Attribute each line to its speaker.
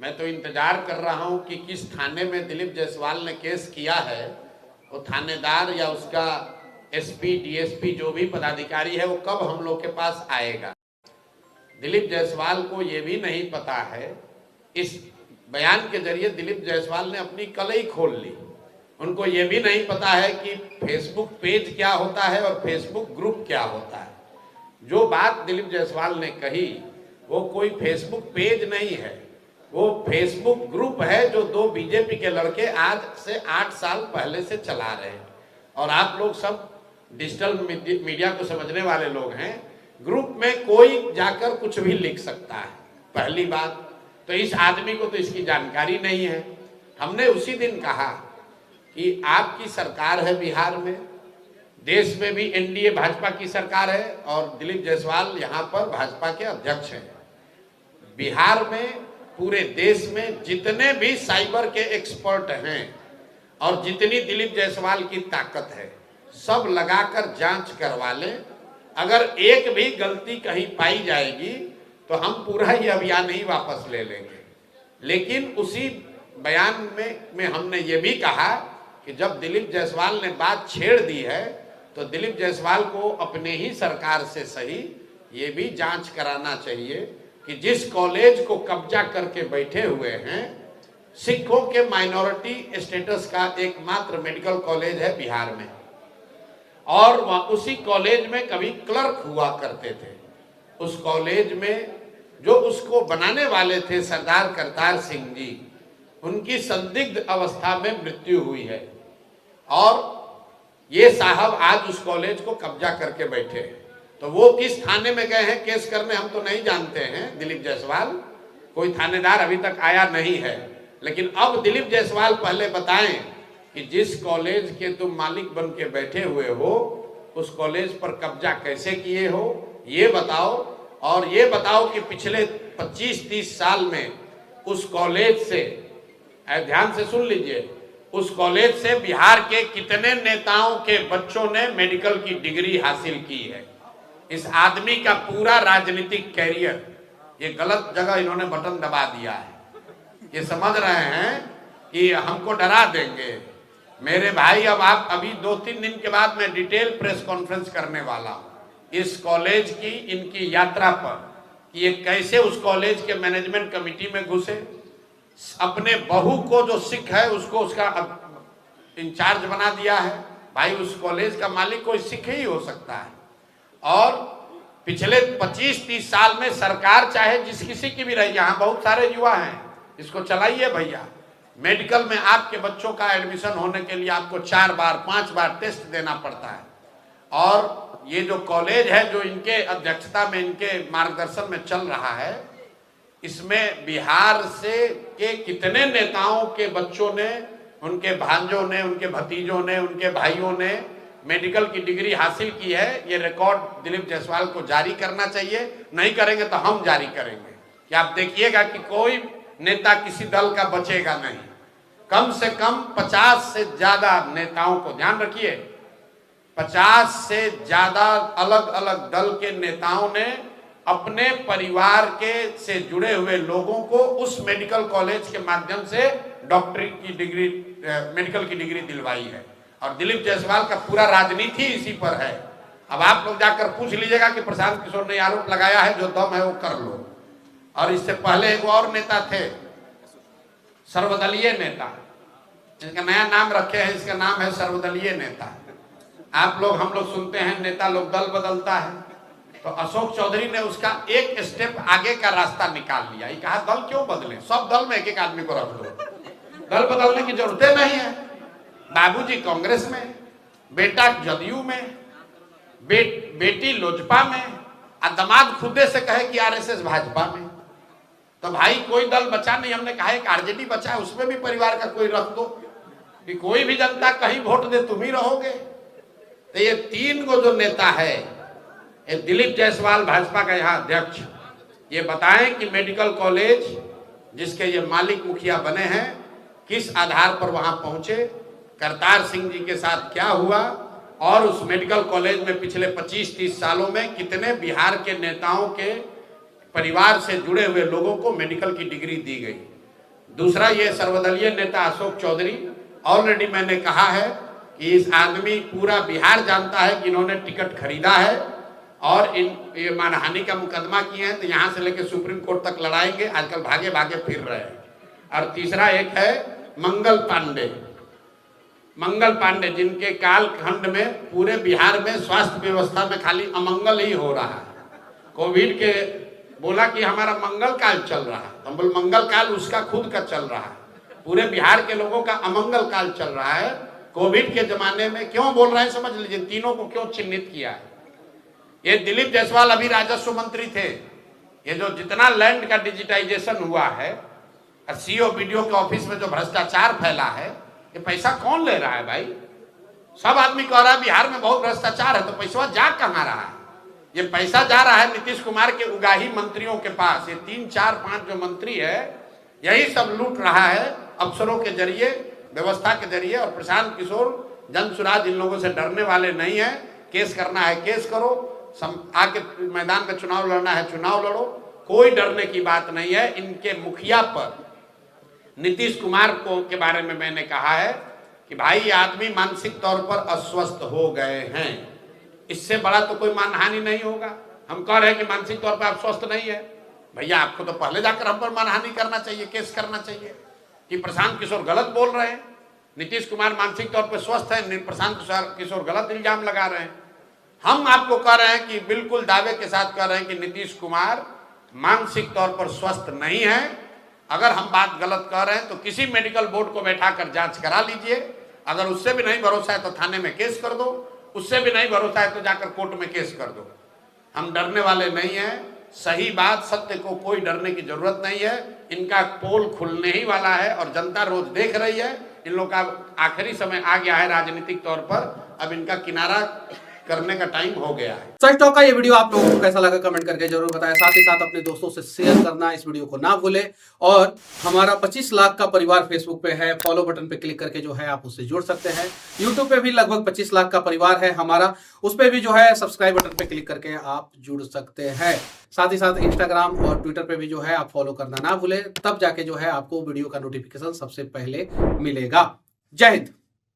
Speaker 1: मैं तो इंतजार कर रहा हूं कि किस थाने में दिलीप जायसवाल ने केस किया है, वो थानेदार या उसका एसपी डीएसपी जो भी पदाधिकारी है वो कब हम लोग के पास आएगा। दिलीप जायसवाल को ये भी नहीं पता है, इस बयान के जरिए दिलीप जायसवाल ने अपनी कलई खोल ली। उनको ये भी नहीं पता है कि फेसबुक पेज क्या होता है और फेसबुक ग्रुप क्या होता है। जो बात दिलीप जायसवाल ने कही वो कोई फेसबुक पेज नहीं है, वो फेसबुक ग्रुप है जो दो बीजेपी के लड़के आज से 8 साल पहले से चला रहे हैं। और आप लोग सब डिजिटल मीडिया को समझने वाले लोग हैं, ग्रुप में कोई जाकर कुछ भी लिख सकता है। पहली बात तो इस आदमी को तो इसकी जानकारी नहीं है। हमने उसी दिन कहा कि आपकी सरकार है बिहार में, देश में भी एनडीए भाजपा की सरकार है और दिलीप जायसवाल यहाँ पर भाजपा के अध्यक्ष हैं। बिहार में पूरे देश में जितने भी साइबर के एक्सपर्ट हैं और जितनी दिलीप जायसवाल की ताकत है सब लगाकर जांच करवा लें। अगर एक भी गलती कहीं पाई जाएगी तो हम पूरा ही अभियान ही वापस ले लेंगे। लेकिन उसी बयान में हमने ये भी कहा कि जब दिलीप जायसवाल ने बात छेड़ दी है तो दिलीप जायसवाल को अपने ही सरकार से सही ये भी जांच कराना चाहिए कि जिस कॉलेज को कब्जा करके बैठे हुए हैं, सिखों के माइनॉरिटी स्टेटस का एकमात्र मेडिकल कॉलेज है बिहार में, और वह उसी कॉलेज में कभी क्लर्क हुआ करते थे। उस कॉलेज में जो उसको बनाने वाले थे सरदार करतार सिंह जी, उनकी संदिग्ध अवस्था में मृत्यु हुई है और ये साहब आज उस कॉलेज को कब्जा करके बैठे हैं। तो वो किस थाने में गए हैं केस करने हम तो नहीं जानते हैं। दिलीप जायसवाल, कोई थानेदार अभी तक आया नहीं है। लेकिन अब दिलीप जायसवाल पहले बताएं कि जिस कॉलेज के तुम मालिक बन के बैठे हुए हो उस कॉलेज पर कब्जा कैसे किए हो ये बताओ, और ये बताओ कि पिछले 25-30 साल में उस कॉलेज से, ध्यान से सुन लीजिए, उस कॉलेज से बिहार के कितने नेताओं के बच्चों ने मेडिकल की डिग्री हासिल की है। इस आदमी का पूरा राजनीतिक कैरियर, ये गलत जगह इन्होंने बटन दबा दिया है। ये समझ रहे हैं कि हमको डरा देंगे। मेरे भाई, अब आप अभी 2-3 दिन के बाद मैं डिटेल प्रेस कॉन्फ्रेंस करने वाला हूँ इस कॉलेज की, इनकी यात्रा पर, कि ये कैसे उस कॉलेज के मैनेजमेंट कमेटी में घुसे, अपने बहू को जो सिख है उसको उसका इंचार्ज बना दिया है। भाई, उस कॉलेज का मालिक कोई सिख ही हो सकता है। और पिछले 25-30 साल में सरकार चाहे जिस किसी की भी रही, यहाँ बहुत सारे युवा हैं, इसको चलाइए भैया। मेडिकल में आपके बच्चों का एडमिशन होने के लिए आपको 4 बार 5 बार टेस्ट देना पड़ता है। और ये जो कॉलेज है जो इनके अध्यक्षता में, इनके मार्गदर्शन में चल रहा है, इसमें बिहार से के कितने नेताओं के बच्चों ने, उनके भांजों ने, उनके भतीजों ने, उनके भाइयों ने मेडिकल की डिग्री हासिल की है। ये रिकॉर्ड दिलीप जायसवाल को जारी करना चाहिए। नहीं करेंगे तो हम जारी करेंगे कि आप देखिएगा कि कोई नेता किसी दल का बचेगा नहीं। कम से कम 50 से ज्यादा नेताओं को, ध्यान रखिए, 50 से ज्यादा अलग अलग दल के नेताओं ने अपने परिवार के से जुड़े हुए लोगों को उस मेडिकल कॉलेज के माध्यम से डॉक्टरी की डिग्री, मेडिकल की डिग्री दिलवाई है। और दिलीप जायसवाल का पूरा राजनीति इसी पर है। अब आप लोग जाकर पूछ लीजिएगा कि प्रशांत किशोर ने आरोप लगाया है, जो दम है वो कर लो। और इससे पहले एक और नेता थे, सर्वदलीय नेता, इनका नया नाम रखे हैं, इसका नाम है सर्वदलीय नेता। आप लोग, हम लोग सुनते हैं नेता लोग दल बदलता है, तो अशोक चौधरी ने उसका एक स्टेप आगे का रास्ता निकाल लिया। ये कहा दल क्यों बदले, सब दल में एक एक आदमी को रख दो, दल बदलने की जरूरत नहीं है। बाबूजी कांग्रेस में, बेटा जदयू में, बेटी लोजपा में, और दामाद खुदे से कहे कि आरएसएस भाजपा में। तो भाई कोई दल बचा नहीं। हमने कहा एक आरजेडी बचा है, उसमें भी परिवार का कोई रख दो कि कोई भी जनता कहीं वोट दे तुम ही रहोगे। तो ये 3 गो जो नेता है, ये दिलीप जायसवाल भाजपा का यहाँ अध्यक्ष, ये बताएं कि मेडिकल कॉलेज जिसके ये मालिक मुखिया बने हैं किस आधार पर वहां पहुंचे, करतार सिंह जी के साथ क्या हुआ, और उस मेडिकल कॉलेज में पिछले 25-30 सालों में कितने बिहार के नेताओं के परिवार से जुड़े हुए लोगों को मेडिकल की डिग्री दी गई। दूसरा, ये सर्वदलीय नेता अशोक चौधरी, ऑलरेडी मैंने कहा है कि इस आदमी, पूरा बिहार जानता है कि इन्होंने टिकट खरीदा है और ये मानहानि का मुकदमा किए हैं, तो यहाँ से लेकर सुप्रीम कोर्ट तक लड़ाएंगे। आजकल भागे भागे फिर रहे हैं। और तीसरा एक है मंगल पांडे, जिनके कालखंड में पूरे बिहार में स्वास्थ्य व्यवस्था में खाली अमंगल ही हो रहा है। कोविड के बोला कि हमारा मंगल काल चल रहा है, हम बोल मंगल काल उसका खुद का चल रहा है। पूरे बिहार के लोगों का अमंगल काल चल रहा है। कोविड के जमाने में क्यों बोल रहे हैं समझ लीजिए, तीनों को क्यों चिन्हित किया है। ये दिलीप जायसवाल अभी राजस्व मंत्री थे। ये जो जितना लैंड का डिजिटाइजेशन हुआ है, सीओ बीडीओ के ऑफिस में जो भ्रष्टाचार फैला है, ये पैसा कौन ले रहा है भाई? सब आदमी कह रहा है बिहार में बहुत भ्रष्टाचार है, तो पैसा जा कहाँ रहा है? ये पैसा जा रहा है नीतीश कुमार के उगाही मंत्रियों के पास। ये 3, 4, 5 जो मंत्री है, यही सब लूट रहा है अफसरों के जरिए, व्यवस्था के जरिए। और प्रशांत किशोर जनसुराज इन लोगों से डरने वाले नहीं है। केस करना है केस करो, आके मैदान में चुनाव लड़ना है चुनाव लड़ो, कोई डरने की बात नहीं है। इनके मुखिया पर नीतीश कुमार को के बारे में मैंने कहा है कि भाई ये आदमी मानसिक तौर पर अस्वस्थ हो गए हैं, इससे बड़ा तो कोई मानहानि नहीं होगा। हम कह रहे हैं कि मानसिक तौर पर आप स्वस्थ नहीं है, भैया आपको तो पहले जाकर हम पर मानहानि करना चाहिए, केस करना चाहिए कि प्रशांत किशोर गलत बोल रहे हैं, नीतीश कुमार मानसिक तौर पर स्वस्थ है, प्रशांत किशोर गलत इल्जाम लगा रहे हैं। हम आपको कह रहे हैं कि बिल्कुल दावे के साथ कह रहे हैं कि नीतीश कुमार मानसिक तौर पर स्वस्थ नहीं है। अगर हम बात गलत कह रहे हैं तो किसी मेडिकल बोर्ड को बैठाकर जांच करा लीजिए। अगर उससे भी नहीं भरोसा है तो थाने में केस कर दो, उससे भी नहीं भरोसा है तो जाकर कोर्ट में केस कर दो। हम डरने वाले नहीं हैं। सही बात, सत्य को कोई डरने की जरूरत नहीं है। इनका पोल खुलने ही वाला है और जनता रोज देख रही है। इन लोग का आखिरी समय आ गया है राजनीतिक तौर पर, अब इनका किनारा करने का टाइम हो गया है।
Speaker 2: सच टॉक का ये वीडियो आप लोगों को कैसा लगा कमेंट करके जरूर बताएं। साथ ही साथ अपने दोस्तों से शेयर करना इस वीडियो को ना भूलें। और हमारा 25 लाख का परिवार फेसबुक पे है, फॉलो बटन पे क्लिक करके जो है आप उससे जुड़ सकते हैं। यूट्यूब पे भी लगभग 25 लाख का परिवार है हमारा, उस पे भी जो है सब्सक्राइब बटन पे क्लिक करके आप जुड़ सकते हैं। साथ ही साथ इंस्टाग्राम और ट्विटर पे भी जो है आप फॉलो करना ना भूलें, तब जाके जो है आपको वीडियो का नोटिफिकेशन सबसे पहले मिलेगा। जय हिंद।